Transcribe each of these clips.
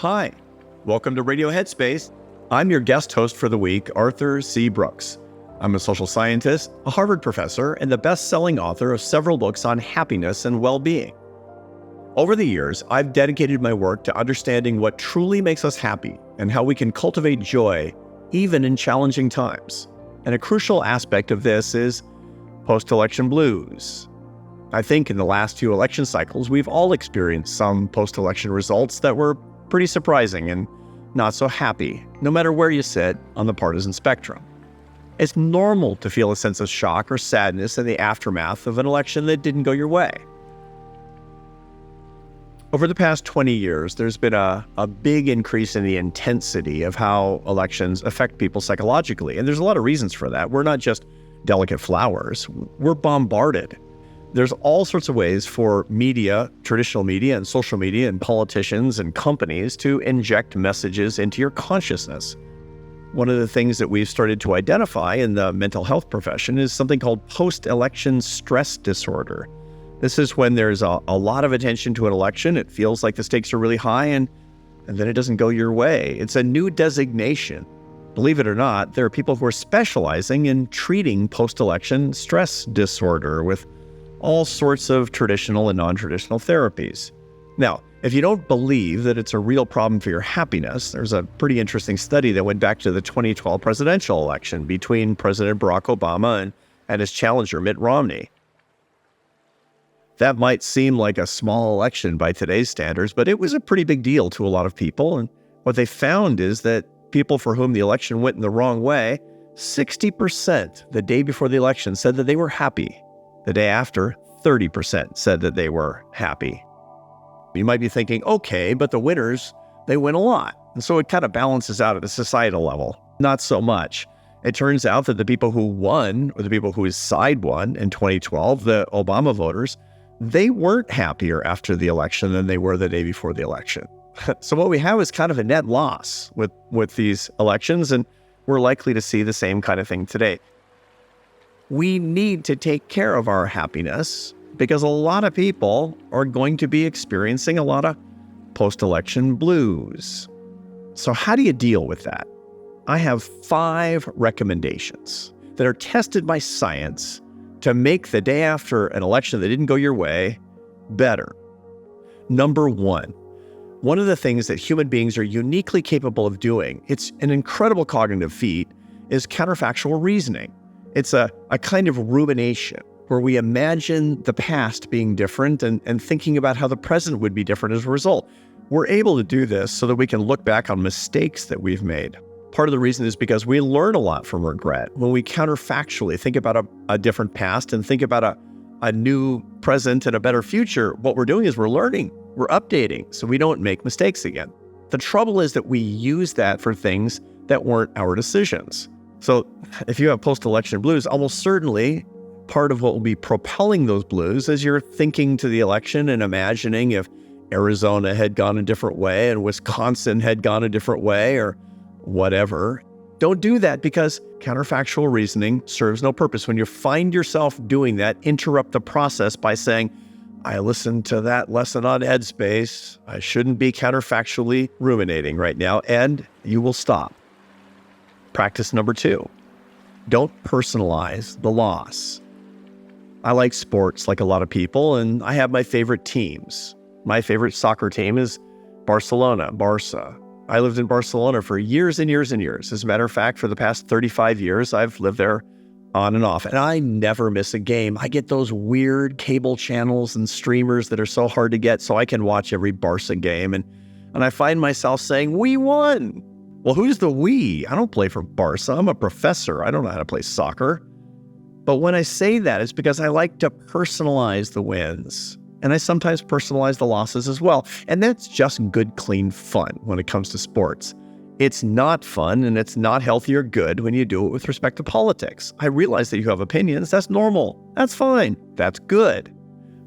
Hi, welcome to Radio Headspace. I'm your guest host for the week, Arthur C. Brooks. I'm a social scientist, a Harvard professor, and the best-selling author of several books on happiness and well-being. Over the years, I've dedicated my work to understanding what truly makes us happy and how we can cultivate joy even in challenging times. And a crucial aspect of this is post-election blues. I think in the last few election cycles, we've all experienced some post-election results that were pretty surprising and not so happy, no matter where you sit on the partisan spectrum. It's normal to feel a sense of shock or sadness in the aftermath of an election that didn't go your way. Over the past 20 years, there's been a big increase in the intensity of how elections affect people psychologically, and there's a lot of reasons for that. We're not just delicate flowers, we're bombarded. There's all sorts of ways for media, traditional media and social media and politicians and companies to inject messages into your consciousness. One of the things that we've started to identify in the mental health profession is something called post-election stress disorder. This is when there's a lot of attention to an election. It feels like the stakes are really high and then it doesn't go your way. It's a new designation. Believe it or not, there are people who are specializing in treating post-election stress disorder with all sorts of traditional and non-traditional therapies. Now, if you don't believe that it's a real problem for your happiness, there's a pretty interesting study that went back to the 2012 presidential election between President Barack Obama and his challenger, Mitt Romney. That might seem like a small election by today's standards, but it was a pretty big deal to a lot of people. And what they found is that people for whom the election went in the wrong way, 60% the day before the election said that they were happy. The day after, 30% said that they were happy. You might be thinking, okay, but the winners, they win a lot. And so it kind of balances out at a societal level. Not so much. It turns out that the people who won, or the people whose side won in 2012, the Obama voters, they weren't happier after the election than they were the day before the election. So what we have is kind of a net loss with these elections, and we're likely to see the same kind of thing today. We need to take care of our happiness because a lot of people are going to be experiencing a lot of post-election blues. So how do you deal with that? I have 5 recommendations that are tested by science to make the day after an election that didn't go your way better. Number 1, one of the things that human beings are uniquely capable of doing, it's an incredible cognitive feat, is counterfactual reasoning. It's a kind of rumination where we imagine the past being different and thinking about how the present would be different as a result. We're able to do this so that we can look back on mistakes that we've made. Part of the reason is because we learn a lot from regret. When we counterfactually think about a different past and think about a new present and a better future, what we're doing is we're learning, we're updating, so we don't make mistakes again. The trouble is that we use that for things that weren't our decisions. So if you have post-election blues, almost certainly part of what will be propelling those blues is you're thinking to the election and imagining if Arizona had gone a different way and Wisconsin had gone a different way or whatever. Don't do that because counterfactual reasoning serves no purpose. When you find yourself doing that, interrupt the process by saying, I listened to that lesson on Headspace. I shouldn't be counterfactually ruminating right now, and you will stop. Practice number 2, don't personalize the loss. I like sports like a lot of people, and I have my favorite teams. My favorite soccer team is Barcelona, Barca. I lived in Barcelona for years and years and years. As a matter of fact, for the past 35 years, I've lived there on and off, and I never miss a game. I get those weird cable channels and streamers that are so hard to get so I can watch every Barca game, and I find myself saying, we won. Well, who's the we? I don't play for Barca. I'm a professor. I don't know how to play soccer. But when I say that, it's because I like to personalize the wins. And I sometimes personalize the losses as well. And that's just good, clean fun when it comes to sports. It's not fun and it's not healthy or good when you do it with respect to politics. I realize that you have opinions. That's normal. That's fine. That's good.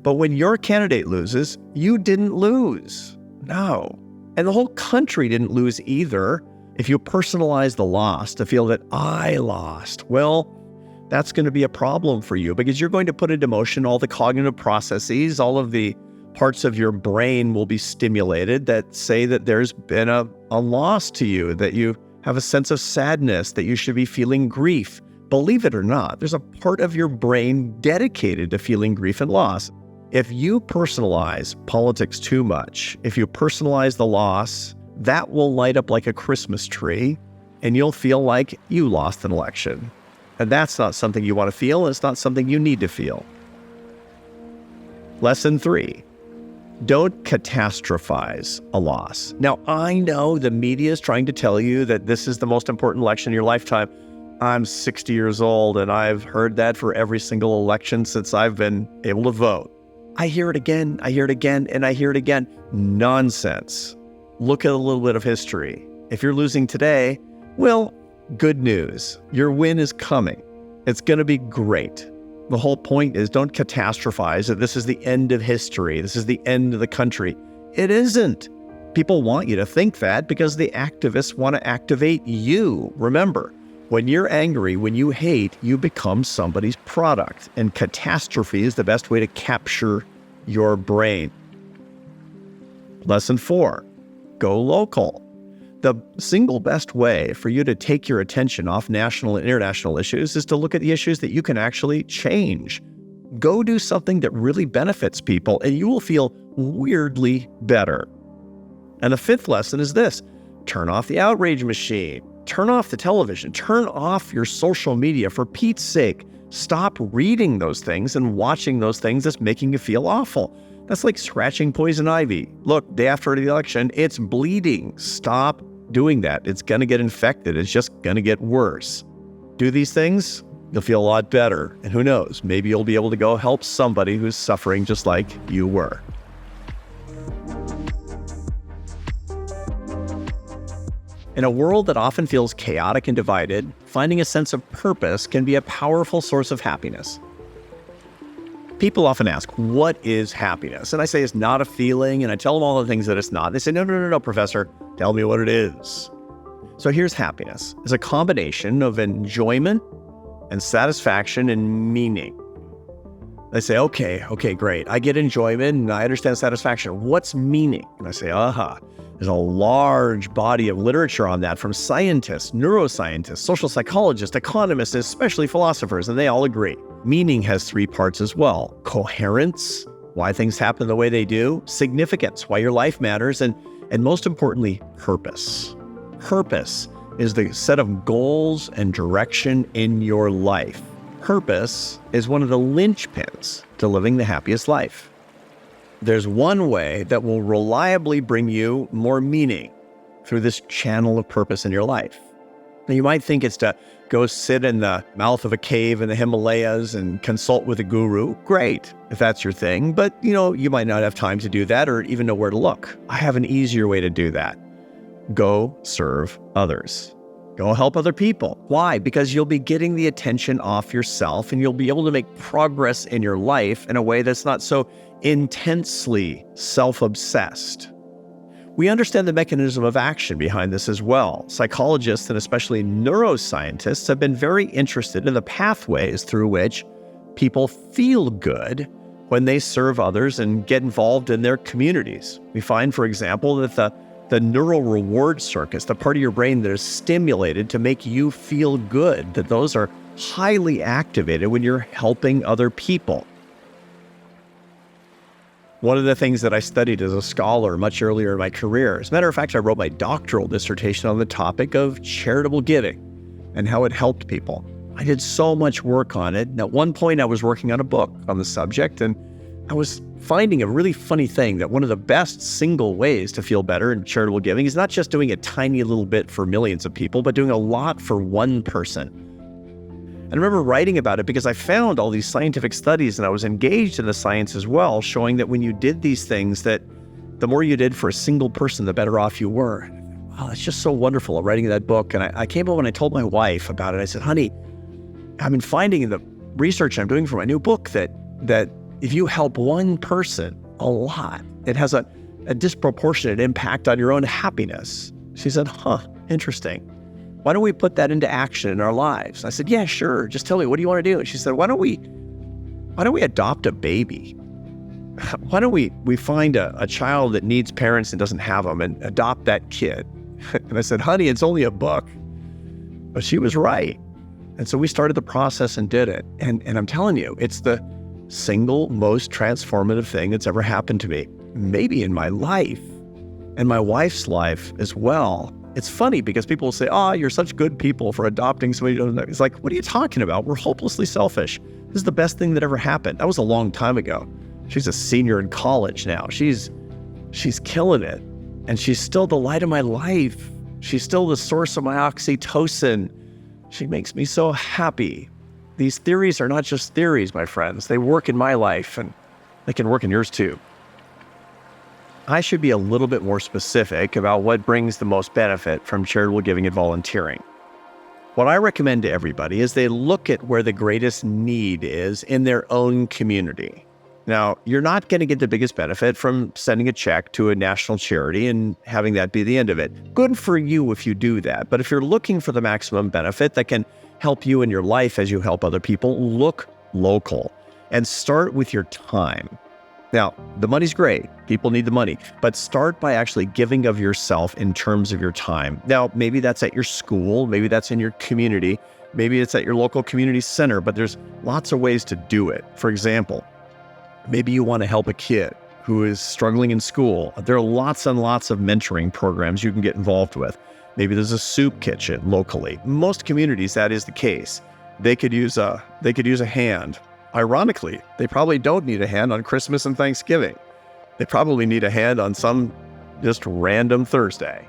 But when your candidate loses, you didn't lose. No. And the whole country didn't lose either. If you personalize the loss to feel that I lost, well, that's going to be a problem for you because you're going to put into motion all the cognitive processes, all of the Parts of your brain will be stimulated that say that there's been a loss to you, that you have a sense of sadness, that you should be feeling grief. Believe it or not, there's a part of your brain dedicated to feeling grief and loss. If you personalize politics too much, if you personalize the loss, that will light up like a Christmas tree, and you'll feel like you lost an election. And that's not something you want to feel, and it's not something you need to feel. Lesson 3, don't catastrophize a loss. Now, I know the media is trying to tell you that this is the most important election in your lifetime. I'm 60 years old, and I've heard that for every single election since I've been able to vote. I hear it again, and I hear it again. Nonsense. Look at a little bit of history. If you're losing today, well, good news. Your win is coming. It's going to be great. The whole point is don't catastrophize that this is the end of history. This is the end of the country. It isn't. People want you to think that because the activists want to activate you. Remember, when you're angry, when you hate, you become somebody's product. And catastrophe is the best way to capture your brain. Lesson 4, go local. The single best way for you to take your attention off national and international issues is to look at the issues that you can actually change. Go do something that really benefits people, and you will feel weirdly better. And the 5th lesson is this: turn off the outrage machine. Turn off the television. Turn off your social media. For Pete's sake, stop reading those things and watching those things that's making you feel awful. That's like scratching poison ivy. Look, day after the election, it's bleeding. Stop doing that. It's going to get infected. It's just going to get worse. Do these things, you'll feel a lot better. And who knows, maybe you'll be able to go help somebody who's suffering just like you were. In a world that often feels chaotic and divided, finding a sense of purpose can be a powerful source of happiness. People often ask, what is happiness? And I say it's not a feeling, and I tell them all the things that it's not. They say, no, professor, tell me what it is. So here's happiness. It's a combination of enjoyment and satisfaction and meaning. They say, okay, great. I get enjoyment and I understand satisfaction. What's meaning? And I say, There's a large body of literature on that from scientists, neuroscientists, social psychologists, economists, especially philosophers, and they all agree. Meaning has 3 parts as well. Coherence, why things happen the way they do. Significance, why your life matters. And most importantly, purpose. Purpose is the set of goals and direction in your life. Purpose is one of the linchpins to living the happiest life. There's one way that will reliably bring you more meaning through this channel of purpose in your life. Now, you might think it's to go sit in the mouth of a cave in the Himalayas and consult with a guru. Great, if that's your thing. But, you might not have time to do that or even know where to look. I have an easier way to do that. Go serve others. Go help other people. Why? Because you'll be getting the attention off yourself and you'll be able to make progress in your life in a way that's not so intensely self-obsessed. We understand the mechanism of action behind this as well. Psychologists and especially neuroscientists have been very interested in the pathways through which people feel good when they serve others and get involved in their communities. We find, for example, that the neural reward circuits, the part of your brain that is stimulated to make you feel good, that those are highly activated when you're helping other people. One of the things that I studied as a scholar much earlier in my career, as a matter of fact, I wrote my doctoral dissertation on the topic of charitable giving and how it helped people. I did so much work on it. And at one point, I was working on a book on the subject, and I was finding a really funny thing that one of the best single ways to feel better in charitable giving is not just doing a tiny little bit for millions of people, but doing a lot for one person. I remember writing about it because I found all these scientific studies, and I was engaged in the science as well, showing that when you did these things, that the more you did for a single person, the better off you were. Wow, it's just so wonderful writing that book. And I came home and I told my wife about it. I said, honey, I've been finding in the research I'm doing for my new book that if you help one person a lot, it has a disproportionate impact on your own happiness. She said, interesting. Why don't we put that into action in our lives? I said, yeah, sure. Just tell me, what do you want to do? And she said, why don't we adopt a baby? why don't we find a child that needs parents and doesn't have them and adopt that kid? And I said, honey, it's only a book. But she was right. And so we started the process and did it. And I'm telling you, it's the single most transformative thing that's ever happened to me, maybe in my life and my wife's life as well. It's funny because people will say, oh, you're such good people for adopting somebody you don't know. It's like, what are you talking about? We're hopelessly selfish. This is the best thing that ever happened. That was a long time ago. She's a senior in college now. She's killing it. And she's still the light of my life. She's still the source of my oxytocin. She makes me so happy. These theories are not just theories, my friends. They work in my life, and they can work in yours too. I should be a little bit more specific about what brings the most benefit from charitable giving and volunteering. What I recommend to everybody is they look at where the greatest need is in their own community. Now, you're not going to get the biggest benefit from sending a check to a national charity and having that be the end of it. Good for you if you do that. But if you're looking for the maximum benefit that can help you in your life as you help other people, look local and start with your time. Now, the money's great. People need the money, but start by actually giving of yourself in terms of your time. Now, maybe that's at your school, maybe that's in your community, maybe it's at your local community center, but there's lots of ways to do it. For example, maybe you want to help a kid who is struggling in school. There are lots and lots of mentoring programs you can get involved with. Maybe there's a soup kitchen locally. Most communities, that is the case. They could use a hand. Ironically, they probably don't need a hand on Christmas and Thanksgiving. They probably need a hand on some just random Thursday.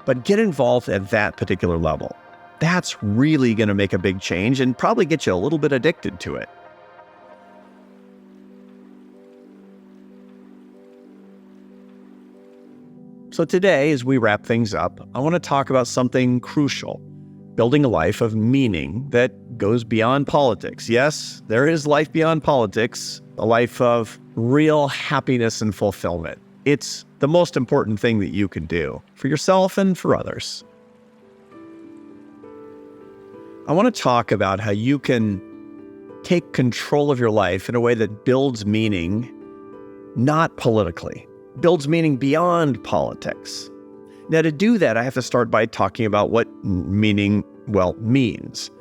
But get involved at that particular level. That's really going to make a big change and probably get you a little bit addicted to it. So today, as we wrap things up, I want to talk about something crucial, building a life of meaning that goes beyond politics. Yes, there is life beyond politics, a life of real happiness and fulfillment. It's the most important thing that you can do for yourself and for others. I want to talk about how you can take control of your life in a way that builds meaning, not politically. Builds meaning beyond politics. Now, to do that, I have to start by talking about what meaning, means.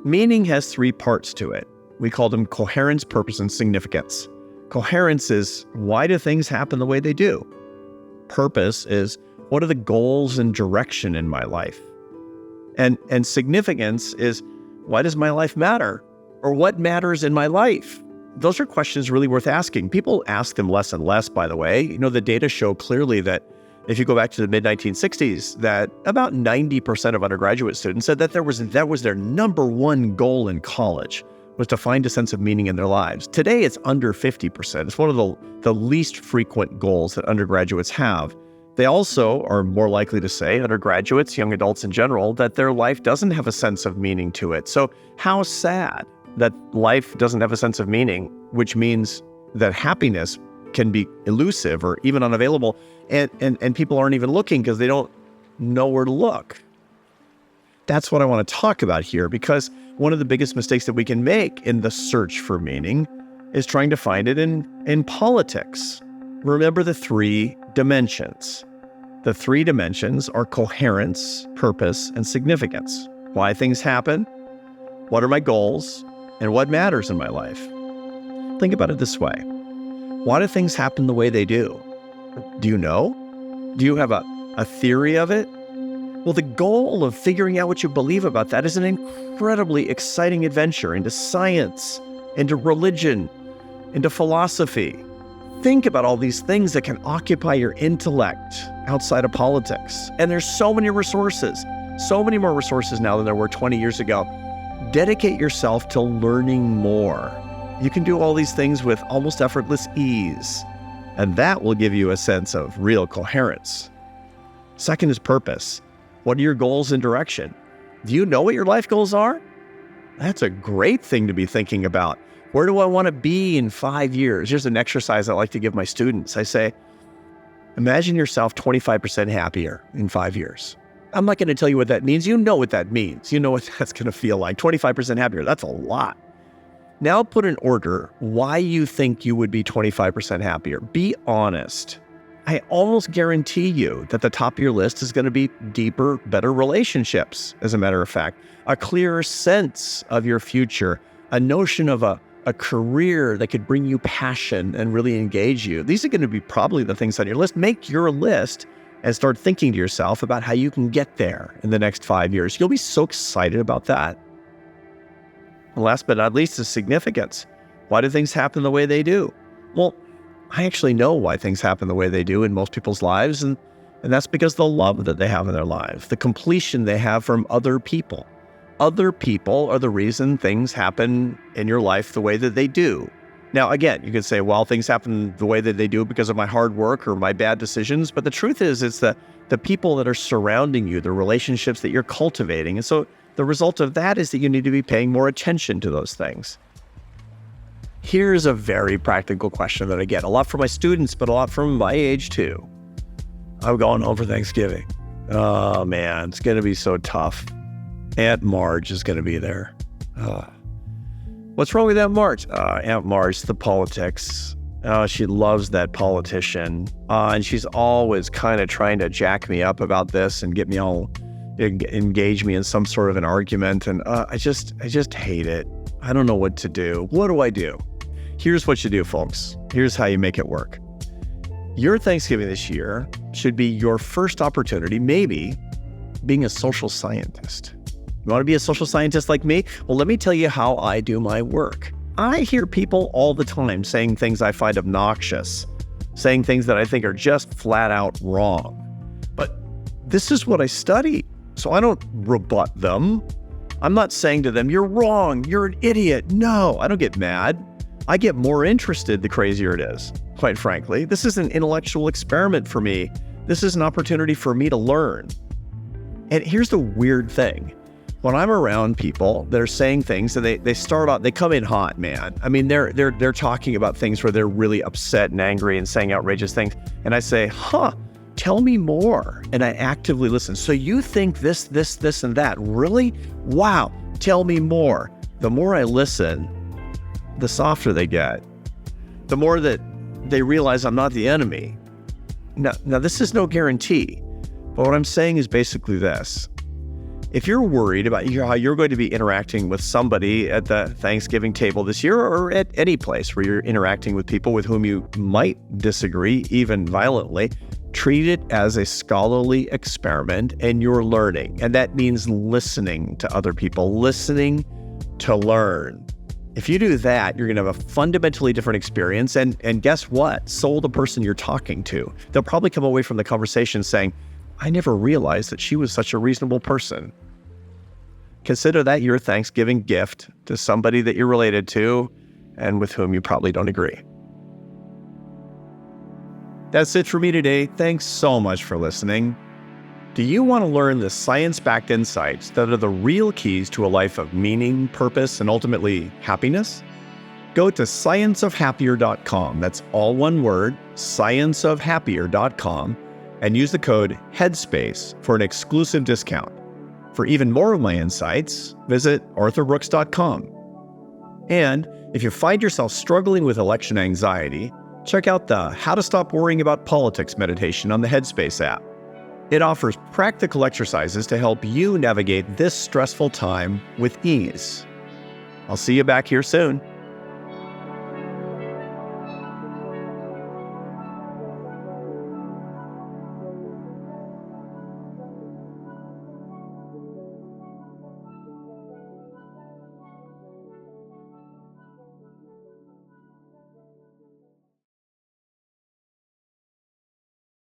Meaning has three parts to it. We call them coherence, purpose, and significance. Coherence is, why do things happen the way they do? Purpose is, what are the goals and direction in my life? And significance is, why does my life matter? Or what matters in my life? Those are questions really worth asking. People ask them less and less, by the way. You know, the data show clearly that if you go back to the mid-1960s, that about 90% of undergraduate students said that that was their number one goal in college, was to find a sense of meaning in their lives. Today, it's under 50%. It's one of the least frequent goals that undergraduates have. They also are more likely to say, undergraduates, young adults in general, that their life doesn't have a sense of meaning to it. So how sad that life doesn't have a sense of meaning, which means that happiness can be elusive or even unavailable, and people aren't even looking because they don't know where to look. That's what I want to talk about here, because one of the biggest mistakes that we can make in the search for meaning is trying to find it in politics. Remember the three dimensions. The three dimensions are coherence, purpose, and significance. Why things happen, what are my goals, and what matters in my life. Think about it this way. Why do things happen the way they do? Do you know? Do you have a theory of it? Well, the goal of figuring out what you believe about that is an incredibly exciting adventure into science, into religion, into philosophy. Think about all these things that can occupy your intellect outside of politics. And there's so many resources, so many more resources now than there were 20 years ago. Dedicate yourself to learning more. You can do all these things with almost effortless ease, and that will give you a sense of real coherence. Second is purpose. What are your goals and direction? Do you know what your life goals are? That's a great thing to be thinking about. Where do I want to be in 5 years? Here's an exercise I like to give my students. I say, imagine yourself 25% happier in 5 years. I'm not going to tell you what that means. You know what that means. You know what that's going to feel like. 25% happier. That's a lot. Now put in order why you think you would be 25% happier. Be honest. I almost guarantee you that the top of your list is going to be deeper, better relationships, as a matter of fact, a clearer sense of your future, a notion of a career that could bring you passion and really engage you. These are going to be probably the things on your list. Make your list and start thinking to yourself about how you can get there in the next 5 years. You'll be so excited about that. And last but not least is significance. Why do things happen the way they do? Well, I actually know why things happen the way they do in most people's lives, and that's because the love that they have in their lives, the completion they have from other people. Other people are the reason things happen in your life the way that they do. Now, again, you could say, well, things happen the way that they do because of my hard work or my bad decisions, but the truth is, it's the people that are surrounding you, the relationships that you're cultivating. And so the result of that is that you need to be paying more attention to those things. Here's a very practical question that I get a lot from my students, but a lot from my age too. I'm going home for Thanksgiving. Oh man, it's going to be so tough. Aunt Marge is going to be there. What's wrong with Aunt Marge? Aunt Marge, the politics. She loves that politician. And she's always kind of trying to jack me up about this and get me all engage me in some sort of an argument. And I just hate it. I don't know what to do. What do I do? Here's what you do, folks. Here's how you make it work. Your Thanksgiving this year should be your first opportunity, maybe, being a social scientist. You want to be a social scientist like me? Well, let me tell you how I do my work. I hear people all the time saying things I find obnoxious, saying things that I think are just flat out wrong. But this is what I study, so I don't rebut them. I'm not saying to them, you're wrong, you're an idiot. No, I don't get mad. I get more interested the crazier it is, quite frankly. This is an intellectual experiment for me. This is an opportunity for me to learn. And here's the weird thing. When I'm around people that are saying things and they start out, they come in hot, man. I mean, they're talking about things where they're really upset and angry and saying outrageous things. And I say, tell me more. And I actively listen. So you think this, and that. Really? Wow. Tell me more. The more I listen, the softer they get. The more that they realize I'm not the enemy. Now this is no guarantee. But what I'm saying is basically this. If you're worried about how you're going to be interacting with somebody at the Thanksgiving table this year or at any place where you're interacting with people with whom you might disagree, even violently, treat it as a scholarly experiment and you're learning. And that means listening to other people, listening to learn. If you do that, you're going to have a fundamentally different experience. And guess what? So will the person you're talking to. They'll probably come away from the conversation saying, I never realized that she was such a reasonable person. Consider that your Thanksgiving gift to somebody that you're related to and with whom you probably don't agree. That's it for me today. Thanks so much for listening. Do you want to learn the science-backed insights that are the real keys to a life of meaning, purpose, and ultimately happiness? Go to scienceofhappier.com. That's all one word, scienceofhappier.com, and use the code Headspace for an exclusive discount. For even more of my insights, visit arthurbrooks.com. And if you find yourself struggling with election anxiety, check out the How to Stop Worrying About Politics meditation on the Headspace app. It offers practical exercises to help you navigate this stressful time with ease. I'll see you back here soon.